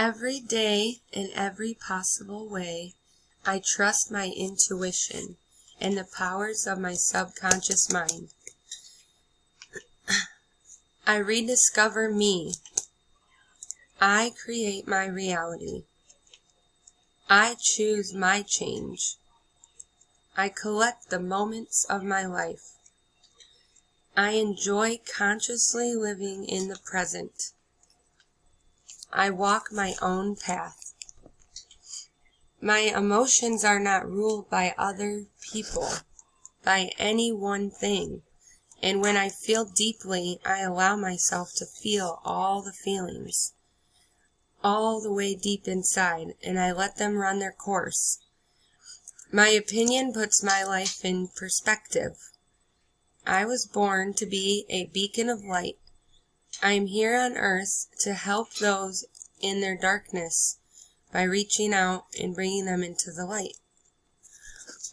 Every day, in every possible way, I trust my intuition and the powers of my subconscious mind. I rediscover me. I create my reality. I choose my change. I collect the moments of my life. I enjoy consciously living in the present. I walk my own path. My emotions are not ruled by other people, by any one thing. And when I feel deeply, I allow myself to feel all the feelings, all the way deep inside, and I let them run their course. My opinion puts my life in perspective. I was born to be a beacon of light. I am here on earth to help those in their darkness by reaching out and bringing them into the light.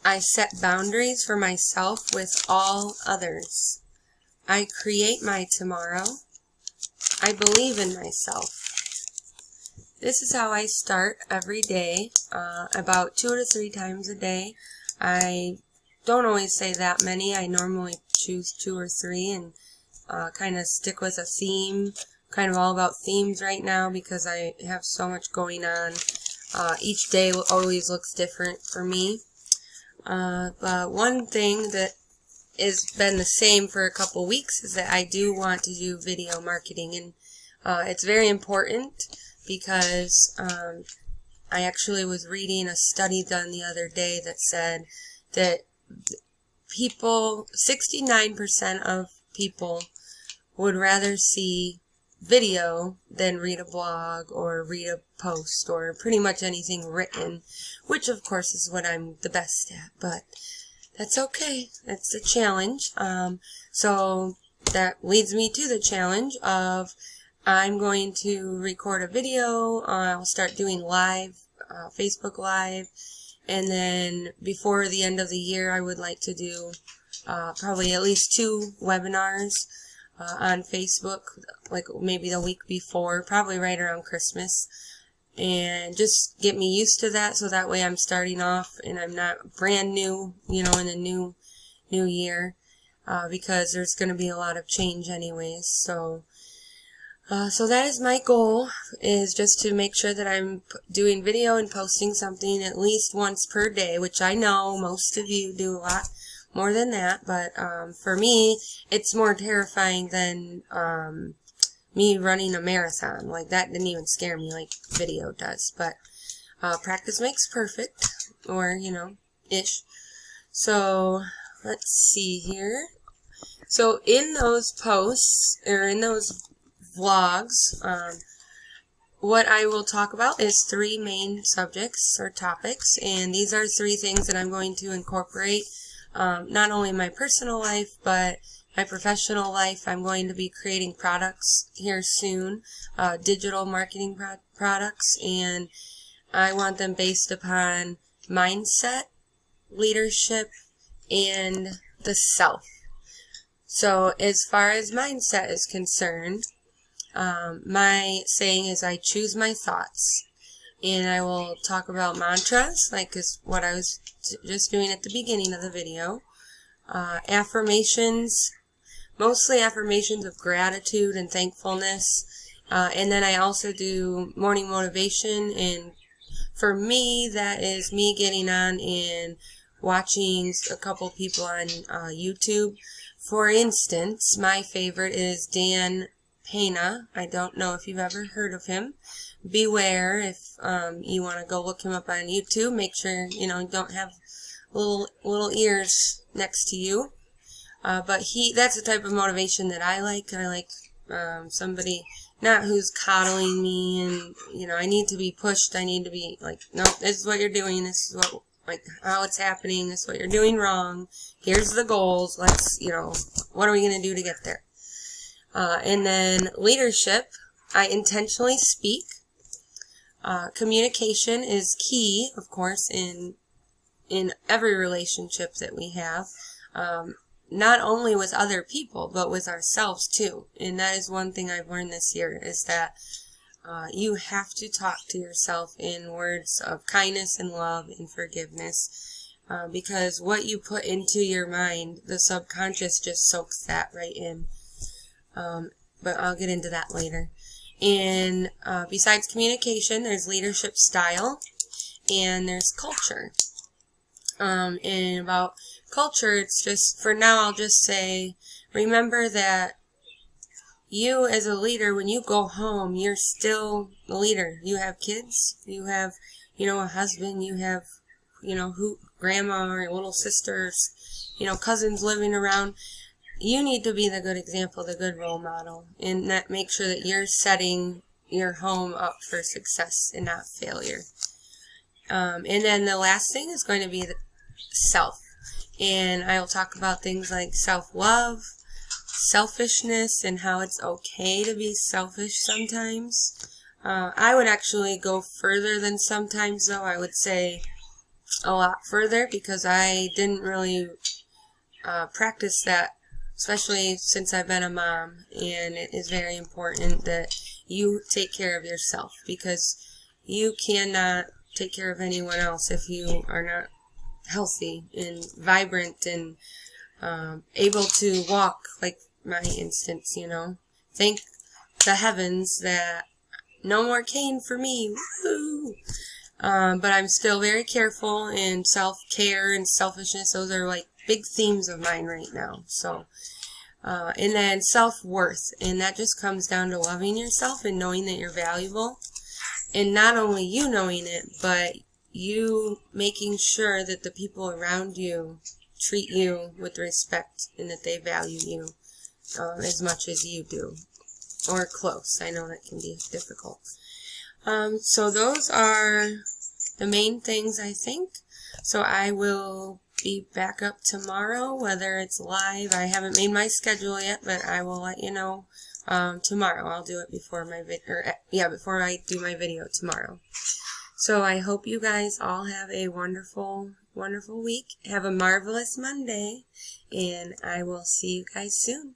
I set boundaries for myself with all others. I create my tomorrow. I believe in myself. This is how I start every day, about 2 to 3 times a day. I don't always say that many. I normally choose 2 or 3 and kind of stick with a theme. Kind of all about themes right now because I have so much going on. Each day always looks different for me. But one thing that has been the same for a couple weeks is that I do want to do video marketing, and it's very important because I actually was reading a study done the other day that said that 69% of people would rather see video than read a blog or read a post or pretty much anything written, which of course is what I'm the best at, but that's okay. That's a challenge. So that leads me to the challenge of I'm going to record a video. I'll start doing live, Facebook Live, and then before the end of the year I would like to do probably at least 2 webinars on Facebook, like maybe the week before, probably right around Christmas, and just get me used to that so that way I'm starting off and I'm not brand new, in the new year, because there's going to be a lot of change anyways. So that is my goal, is just to make sure that I'm doing video and posting something at least once per day, which I know most of you do a lot more than that, but for me, it's more terrifying than me running a marathon. Like, that didn't even scare me like video does, but practice makes perfect, or, ish. So, let's see here. So, in those posts, or in those vlogs, what I will talk about is 3 main subjects or topics, and these are 3 things that I'm going to incorporate, not only in my personal life, but my professional life. I'm going to be creating products here soon, digital marketing products, and I want them based upon mindset, leadership, and the self. So as far as mindset is concerned, my saying is I choose my thoughts, and I will talk about mantras, like is what I was just doing at the beginning of the video, affirmations, mostly affirmations of gratitude and thankfulness, and then I also do morning motivation, and for me that is me getting on and watching a couple people on YouTube. For instance, my favorite is Dan Pena. I don't know if you've ever heard of him. Beware if you want to go look him up on YouTube. Make sure you don't have little ears next to you. But that's the type of motivation that I like. I like somebody not who's coddling me and I need to be pushed. I need to be like, no, this is what you're doing. This is how it's happening. This is what you're doing wrong. Here's the goals. Let's what are we gonna do to get there? And then leadership, I intentionally speak. Communication is key, of course, in every relationship that we have, not only with other people, but with ourselves too. And that is one thing I've learned this year, is that you have to talk to yourself in words of kindness and love and forgiveness, because what you put into your mind, the subconscious just soaks that right in. But I'll get into that later. And besides communication, there's leadership style, and there's culture. And about culture, it's just, for now, I'll just say, remember that you as a leader, when you go home, you're still the leader. You have kids, you have, a husband, you have, grandma or little sisters, cousins living around. You need to be the good example, the good role model, and that make sure that you're setting your home up for success and not failure. And then the last thing is going to be the self. And I will talk about things like self-love, selfishness, and how it's okay to be selfish sometimes. I would actually go further than sometimes, though. I would say a lot further, because I didn't really practice that, especially since I've been a mom. And it is very important that you take care of yourself, because you cannot take care of anyone else if you are not healthy and vibrant and able to walk, like my instance, Thank the heavens that no more cane for me. Woo! But I'm still very careful, and self-care and selfishness, those are like big themes of mine right now. So, and then self-worth, and that just comes down to loving yourself and knowing that you're valuable. And not only you knowing it, but you making sure that the people around you treat you with respect and that they value you as much as you do, or close. I know that can be difficult. So those are the main things, I think. So I will be back up tomorrow, whether it's live. I haven't made my schedule yet, but I will let you know tomorrow. I'll do it before before I do my video tomorrow. So I hope you guys all have a wonderful, wonderful week. Have a marvelous Monday, and I will see you guys soon.